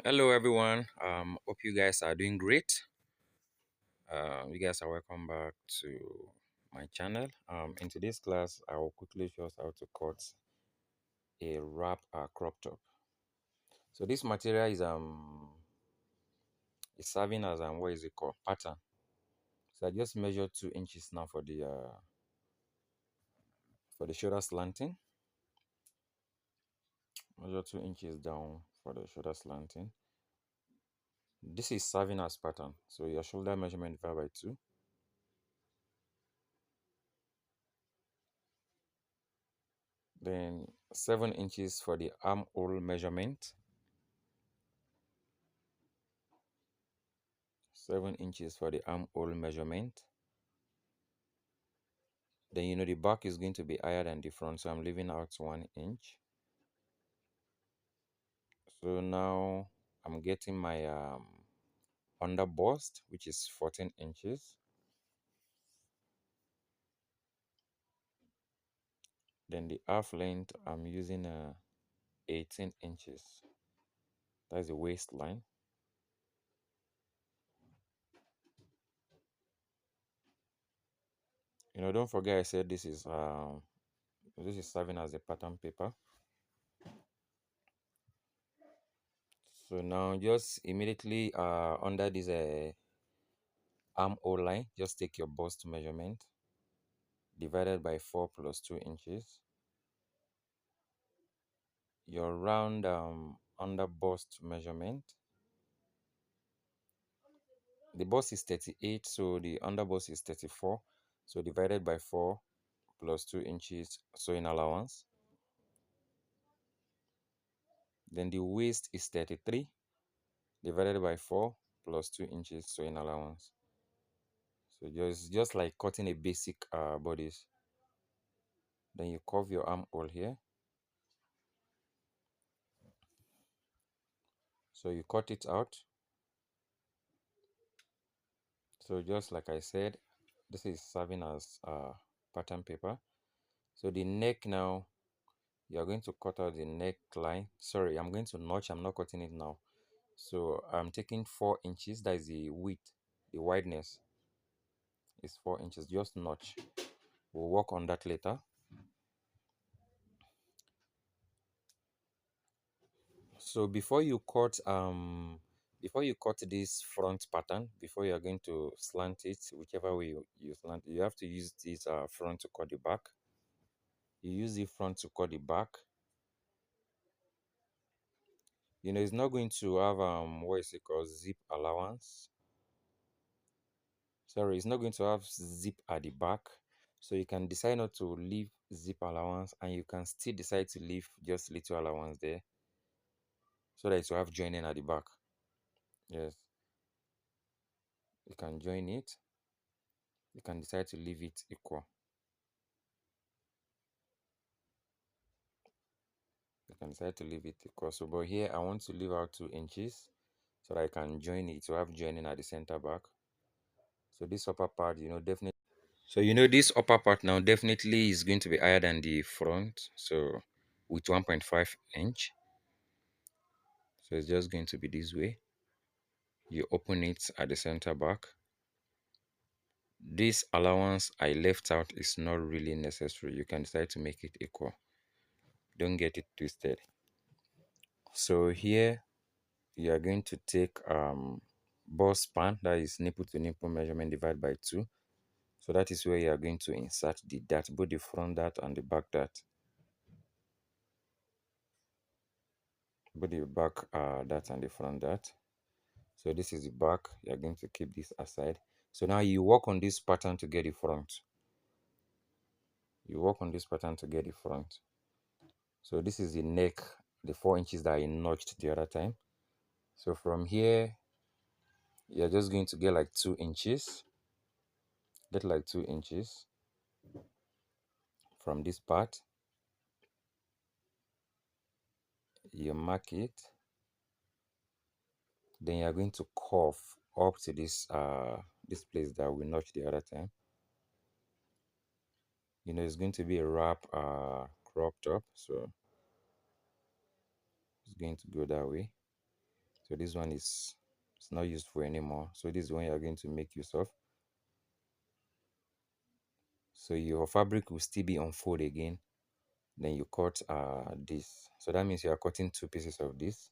Hello, everyone. Hope you guys are doing great. You guys are welcome back to my channel. In today's class, I will quickly show us how to cut a wrap crop top. So this material is serving as what is it called, pattern. So I just measured 2 inches now for the shoulder slanting. Measure 2 inches down for the shoulder slanting. This is serving as pattern. So your shoulder measurement divided by 2. Then 7 inches for the armhole measurement. 7 inches for the armhole measurement. Then the back is going to be higher than the front, so I'm leaving out 1 inch. So now I'm getting my under bust, which is 14 inches. Then the half length, I'm using 18 inches. That's the waistline. Don't forget I said this is serving as a pattern paper. So now just immediately under this armhole line, just take your bust measurement divided by 4 plus 2 inches. Your round under bust measurement. The bust is 38, so the under bust is 34. So divided by 4 plus 2 inches sewing allowance. Then the waist is 33 divided by 4 plus 2 inches sewing allowance. So just like cutting a basic bodice. Then you curve your armhole here. So you cut it out. So just like I said, this is serving as pattern paper. So the neck now, you're going to cut out the neckline. Sorry, I'm going to notch. I'm not cutting it now. So I'm taking 4 inches. That is the width. The wideness is 4 inches. Just notch. We'll work on that later. So before you cut this front pattern, before you are going to slant it, whichever way you slant it, you have to use this front to cut the back. You use the front to cut the back. It's not going to have what is it called, zip allowance. Sorry, it's not going to have zip at the back. So you can decide not to leave zip allowance, and you can still decide to leave just little allowance there, so that you have joining at the back. Yes, you can join it. You can decide to leave it equal. You can decide to leave it equal. So, but here I want to leave out 2 inches so that I can join it to have joining at the center back. So this upper part, definitely. So this upper part now definitely is going to be higher than the front. So with 1.5 inch. So it's just going to be this way. You open it at the center back. This allowance I left out is not really necessary. You can decide to make it equal. Don't get it twisted. So here you are going to take bust span, that is nipple to nipple measurement, divided by 2. So that is where you are going to insert the dart, both the front dart and the back dart. Both the back dart and the front dart. So this is the back. You are going to keep this aside. So now you work on this pattern to get the front. You work on this pattern to get the front. So this is the neck, the 4 inches that I notched the other time. So from here, you're just going to get like 2 inches. Get like 2 inches from this part. You mark it. Then you're going to curve up to this place that we notched the other time. It's going to be a wrap crop top, so it's going to go that way. So this one is it's not useful anymore. So this is one you are going to make use of. So your fabric will still be on fold again. Then you cut this. So that means you are cutting two pieces of this.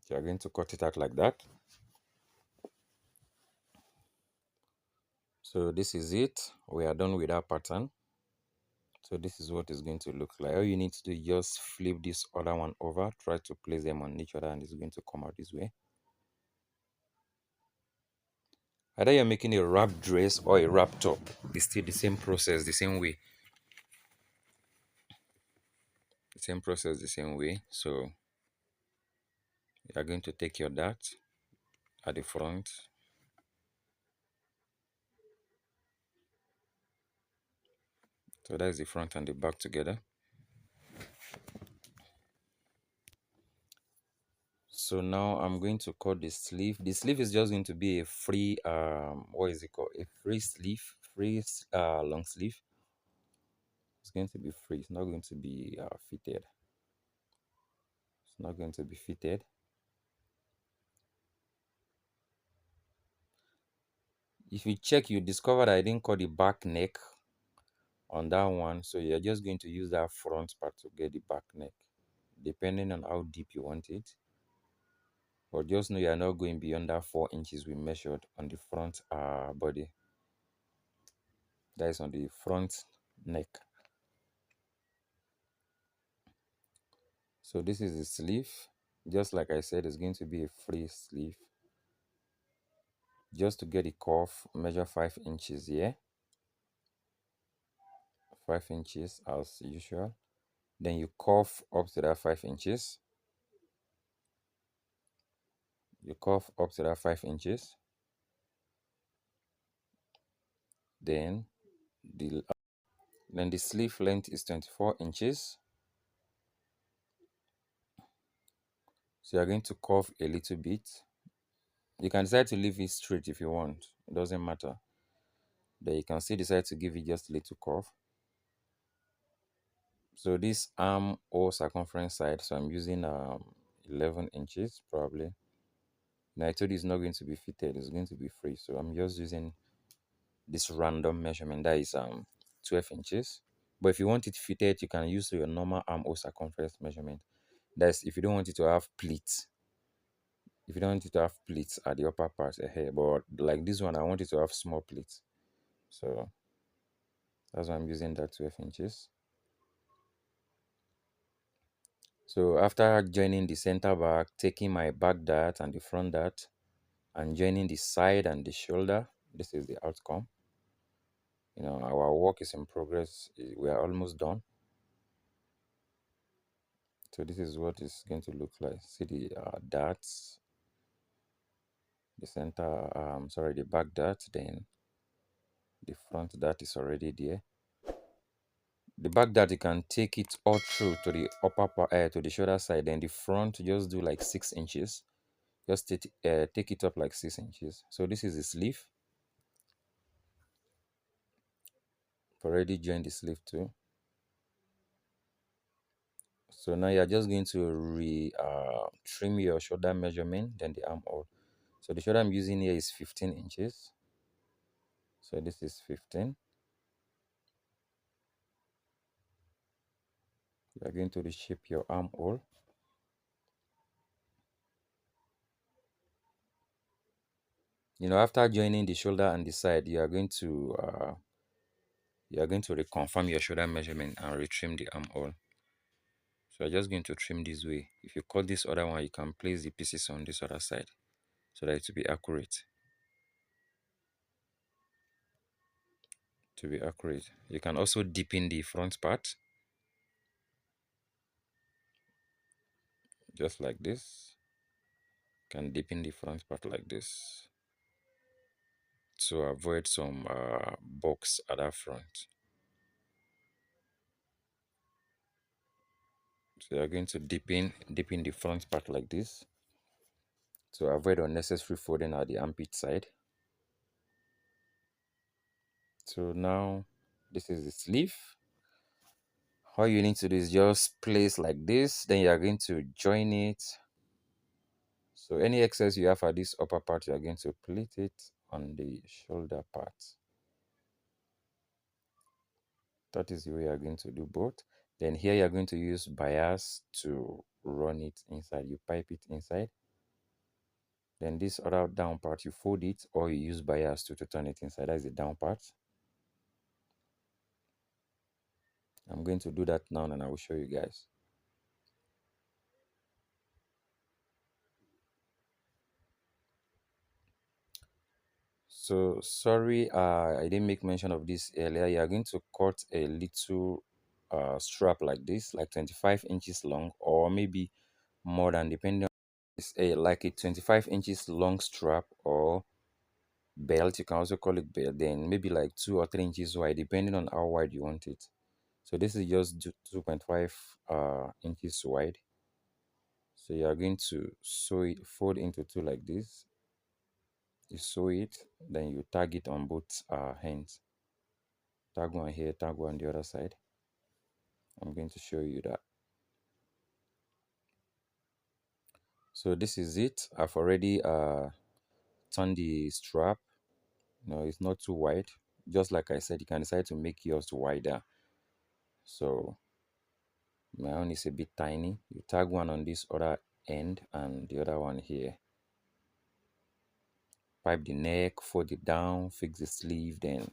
You are going to cut it out like that. So this is it. We are done with that pattern. So this is what it's going to look like. All you need to do is just flip this other one over, try to place them on each other, and it's going to come out this way. Either you're making a wrap dress or a wrap top, it's still the same process, the same way. The same process, the same way. So you're going to take your dart at the front. So that's the front and the back together. So now I'm going to cut the sleeve. The sleeve is just going to be a free what is it called? A free sleeve, free long sleeve. It's going to be free. It's not going to be fitted. It's not going to be fitted. If you check, you discover that I didn't cut the back neck on that one. So you're just going to use that front part to get the back neck, depending on how deep you want it. But just know you're not going beyond that 4 inches we measured on the front body. That is on the front neck. So this is the sleeve. Just like I said, it's going to be a free sleeve. Just to get the cuff, measure 5 inches here. 5 inches as usual. Then you cuff up to that 5 inches. You cuff up to that 5 inches. Then the sleeve length is 24 inches. So you're going to curve a little bit. You can decide to leave it straight if you want. It doesn't matter. Then you can still decide to give it just a little curve. So this arm or circumference side, so I'm using 11 inches probably. Now I told you it's not going to be fitted, it's going to be free. So I'm just using this random measurement that is 12 inches. But if you want it fitted, you can use your normal arm or circumference measurement. That's if you don't want it to have pleats. If you don't want it to have pleats at the upper part here, but like this one, I want it to have small pleats. So that's why I'm using that 12 inches. So after joining the center back, taking my back dart and the front dart, and joining the side and the shoulder, this is the outcome. Our work is in progress. We are almost done. So this is what it's going to look like. See the darts, the center, sorry, the back dart, then the front dart is already there. The back dart, you can take it all through to the upper part, to the shoulder side, then the front, just do like 6 inches. Just take it up like 6 inches. So this is the sleeve. Already joined the sleeve too. So now you're just going to trim your shoulder measurement, then the armhole. So the shoulder I'm using here is 15 inches. So this is 15. You are going to reshape your armhole. After joining the shoulder and the side, you are going to reconfirm your shoulder measurement and retrim the armhole. So I'm just going to trim this way. If you cut this other one, you can place the pieces on this other side so that it will be accurate. You can also deepen the front part, just like this. You can deepen the front part like this to avoid some box at that front. So you're going to deepen the front part like this to avoid unnecessary folding at the armpit side. So now this is the sleeve. All you need to do is just place like this, then you are going to join it. So any excess you have at this upper part, you are going to plate it on the shoulder part. That is the way you are going to do both. Then here you are going to use bias to run it inside. You pipe it inside. Then this other down part, you fold it, or you use bias to turn it inside. That is the down part. I'm going to do that now and I will show you guys. So sorry, I didn't make mention of this earlier. You are going to cut a little strap like this, like 25 inches long, or maybe more than, depending on, it's a like a 25 inches long strap or belt. You can also call it belt. Then maybe like 2 or 3 inches wide, depending on how wide you want it. So this is just 2.5 inches wide. So you are going to sew it, fold into two like this. You sew it, then you tag it on both hands. Tag one here, tag one on the other side. I'm going to show you that. So this is it. I've already turned the strap. No, it's not too wide. Just like I said, you can decide to make yours wider. So my own is a bit tiny. You tag one on this other end and the other one here. Pipe the neck, fold it down, fix the sleeve, then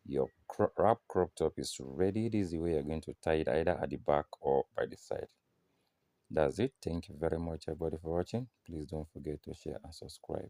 your wrap crop top is ready. This is the way you're going to tie it, either at the back or by the side. That's it. Thank you very much, everybody, for watching. Please don't forget to share and subscribe.